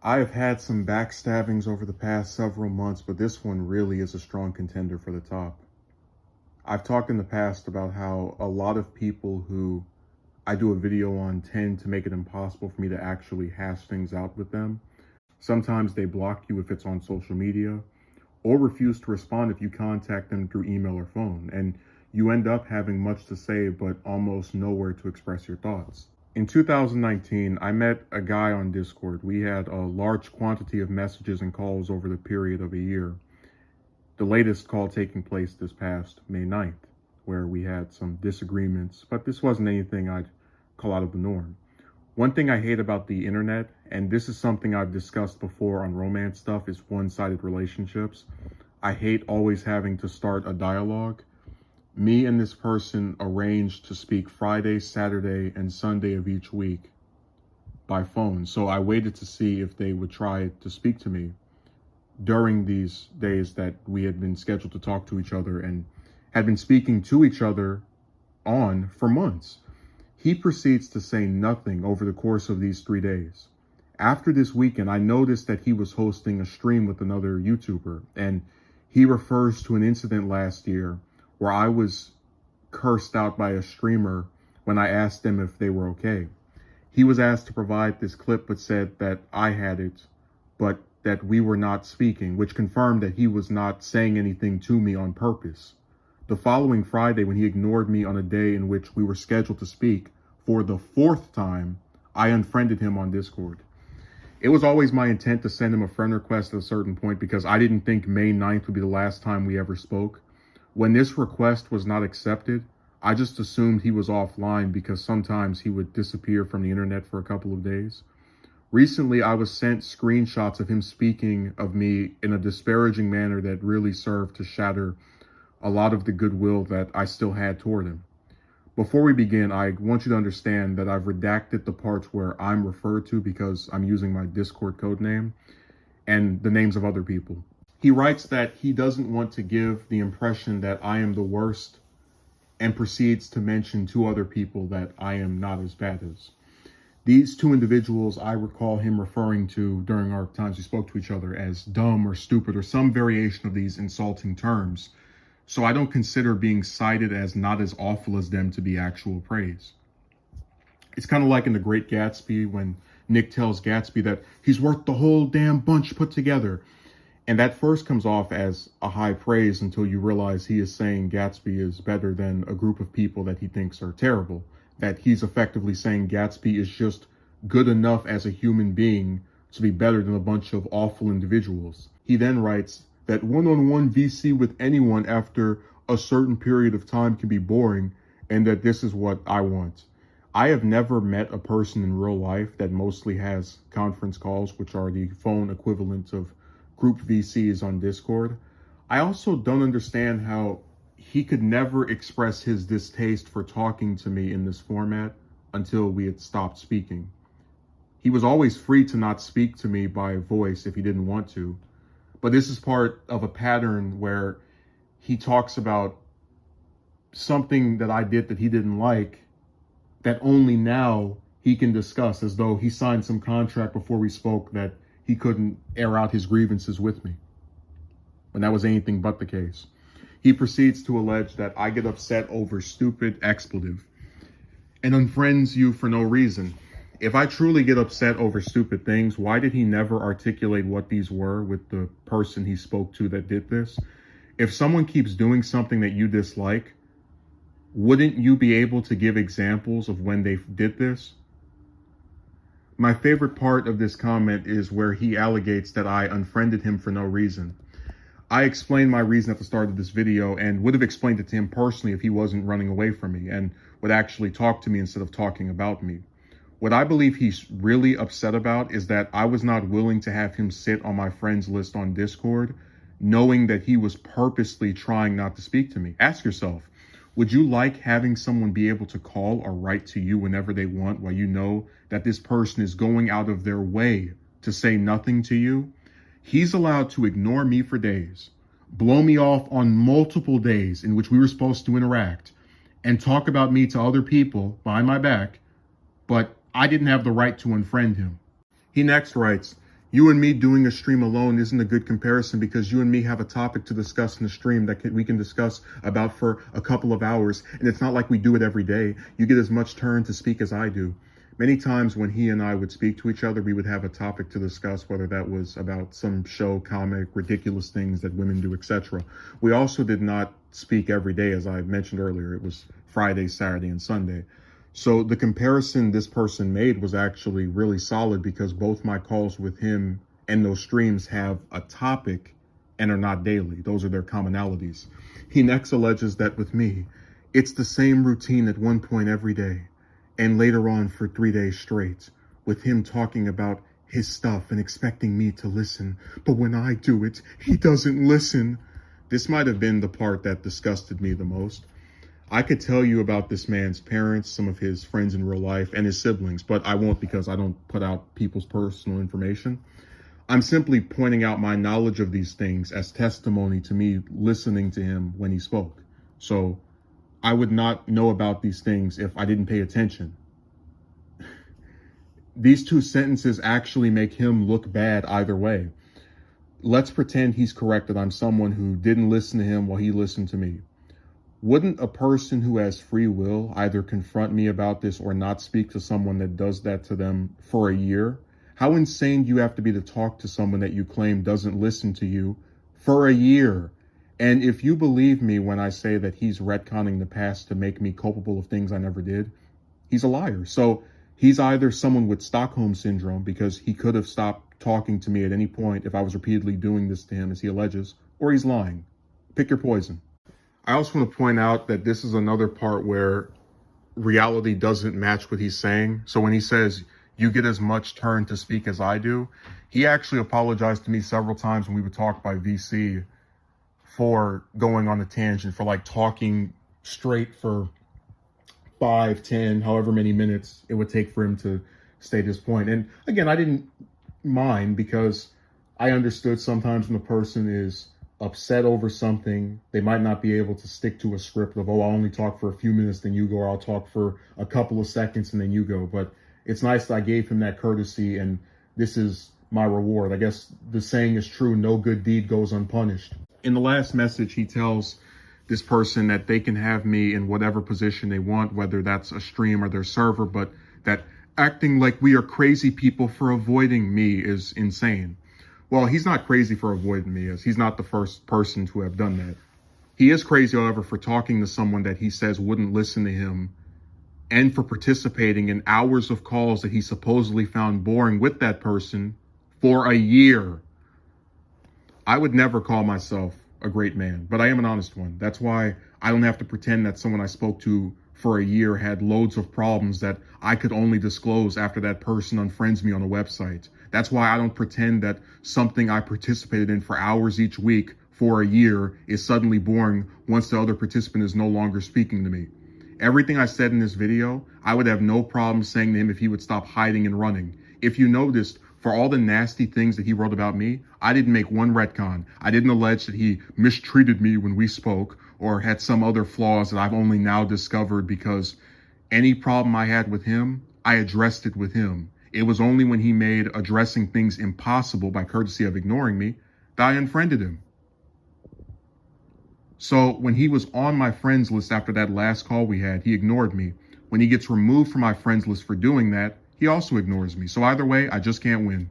I have had some backstabbings over the past several months, but this one really is a strong contender for the top. I've talked in the past about how a lot of people who I do a video on tend to make it impossible for me to actually hash things out with them. Sometimes they block you if it's on social media, or refuse to respond if you contact them through email or phone, and you end up having much to say but almost nowhere to express your thoughts. In 2019, I met a guy on Discord. We had a large quantity of messages and calls over the period of a year. The latest call taking place this past May 9th, where we had some disagreements, but this wasn't anything I'd call out of the norm. One thing I hate about the internet, and this is something I've discussed before on romance stuff, is one-sided relationships. I hate always having to start a dialogue. Me and this person arranged to speak Friday, Saturday, and Sunday of each week by phone. So I waited to see if they would try to speak to me during these days that we had been scheduled to talk to each other and had been speaking to each other on for months. He proceeds to say nothing over the course of these 3 days. After this weekend, I noticed that he was hosting a stream with another YouTuber, and he refers to an incident last year where I was cursed out by a streamer when I asked them if they were okay. He was asked to provide this clip, but said that I had it, but that we were not speaking, which confirmed that he was not saying anything to me on purpose. The following Friday, when he ignored me on a day in which we were scheduled to speak for the 4th time, I unfriended him on Discord. It was always my intent to send him a friend request at a certain point because I didn't think May 9th would be the last time we ever spoke. When this request was not accepted, I just assumed he was offline because sometimes he would disappear from the internet for a couple of days. Recently, I was sent screenshots of him speaking of me in a disparaging manner that really served to shatter a lot of the goodwill that I still had toward him. Before we begin, I want you to understand that I've redacted the parts where I'm referred to because I'm using my Discord code name and the names of other people. He writes that he doesn't want to give the impression that I am the worst and proceeds to mention 2 other people that I am not as bad as. These 2 individuals I recall him referring to during our times we spoke to each other as dumb or stupid or some variation of these insulting terms. So I don't consider being cited as not as awful as them to be actual praise. It's kind of like in The Great Gatsby when Nick tells Gatsby that he's worth the whole damn bunch put together. And that first comes off as a high praise until you realize he is saying Gatsby is better than a group of people that he thinks are terrible. That he's effectively saying Gatsby is just good enough as a human being to be better than a bunch of awful individuals. He then writes that one-on-one VC with anyone after a certain period of time can be boring and that this is what I want. I have never met a person in real life that mostly has conference calls, which are the phone equivalent of group VCs on Discord. I also don't understand how he could never express his distaste for talking to me in this format until we had stopped speaking. He was always free to not speak to me by voice if he didn't want to, but this is part of a pattern where he talks about something that I did that he didn't like that only now he can discuss, as though he signed some contract before we spoke that he couldn't air out his grievances with me, when that was anything but the case. He proceeds to allege that I get upset over stupid expletive and unfriends you for no reason. If I truly get upset over stupid things, why did he never articulate what these were with the person he spoke to that did this? If someone keeps doing something that you dislike, wouldn't you be able to give examples of when they did this? My favorite part of this comment is where he allegates that I unfriended him for no reason. I explained my reason at the start of this video and would have explained it to him personally if he wasn't running away from me and would actually talk to me instead of talking about me. What I believe he's really upset about is that I was not willing to have him sit on my friends list on Discord, knowing that he was purposely trying not to speak to me. Ask yourself, would you like having someone be able to call or write to you whenever they want while you know that this person is going out of their way to say nothing to you? He's allowed to ignore me for days, blow me off on multiple days in which we were supposed to interact, and talk about me to other people behind my back, but I didn't have the right to unfriend him. He next writes, You and me doing a stream alone isn't a good comparison because you and me have a topic to discuss in the stream that we can discuss about for a couple of hours. And it's not like we do it every day. You get as much turn to speak as I do. Many times when he and I would speak to each other, we would have a topic to discuss, whether that was about some show, comic, ridiculous things that women do, etc. We also did not speak every day, as I mentioned earlier. It was Friday, Saturday, and Sunday. So the comparison this person made was actually really solid because both my calls with him and those streams have a topic and are not daily. Those are their commonalities. He next alleges that with me, it's the same routine at one point every day and later on for 3 days straight, with him talking about his stuff and expecting me to listen. But when I do it, he doesn't listen. This might have been the part that disgusted me the most. I could tell you about this man's parents, some of his friends in real life, and his siblings, but I won't because I don't put out people's personal information. I'm simply pointing out my knowledge of these things as testimony to me listening to him when he spoke. So I would not know about these things if I didn't pay attention. These two sentences actually make him look bad either way. Let's pretend he's correct that I'm someone who didn't listen to him while he listened to me. Wouldn't a person who has free will either confront me about this or not speak to someone that does that to them for a year? How insane do you have to be to talk to someone that you claim doesn't listen to you for a year? And if you believe me when I say that he's retconning the past to make me culpable of things I never did, he's a liar. So he's either someone with Stockholm syndrome because he could have stopped talking to me at any point if I was repeatedly doing this to him, as he alleges, or he's lying. Pick your poison. I also want to point out that this is another part where reality doesn't match what he's saying. So when he says, you get as much turn to speak as I do, he actually apologized to me several times when we would talk by VC for going on a tangent, for like talking straight for 5, 10, however many minutes it would take for him to state his point. And again, I didn't mind because I understood sometimes when a person is upset over something, they might not be able to stick to a script of, oh, I'll only talk for a few minutes, then you go, or I'll talk for a couple of seconds and then you go. But it's nice that I gave him that courtesy, and this is my reward. I guess the saying is true, no good deed goes unpunished. In the last message, he tells this person that they can have me in whatever position they want, whether that's a stream or their server, but that acting like we are crazy people for avoiding me is insane. Well, he's not crazy for avoiding me, as he's not the first person to have done that. He is crazy, however, for talking to someone that he says wouldn't listen to him, and for participating in hours of calls that he supposedly found boring with that person for a year. I would never call myself a great man, but I am an honest one. That's why I don't have to pretend that someone I spoke to for a year had loads of problems that I could only disclose after that person unfriends me on a website. That's why I don't pretend that something I participated in for hours each week for a year is suddenly boring once the other participant is no longer speaking to me. Everything I said in this video, I would have no problem saying to him if he would stop hiding and running. If you noticed, for all the nasty things that he wrote about me, I didn't make one retcon. I didn't allege that he mistreated me when we spoke or had some other flaws that I've only now discovered, because any problem I had with him, I addressed it with him. It was only when he made addressing things impossible by courtesy of ignoring me that I unfriended him. So when he was on my friends list after that last call we had, he ignored me. When he gets removed from my friends list for doing that, he also ignores me. So either way, I just can't win.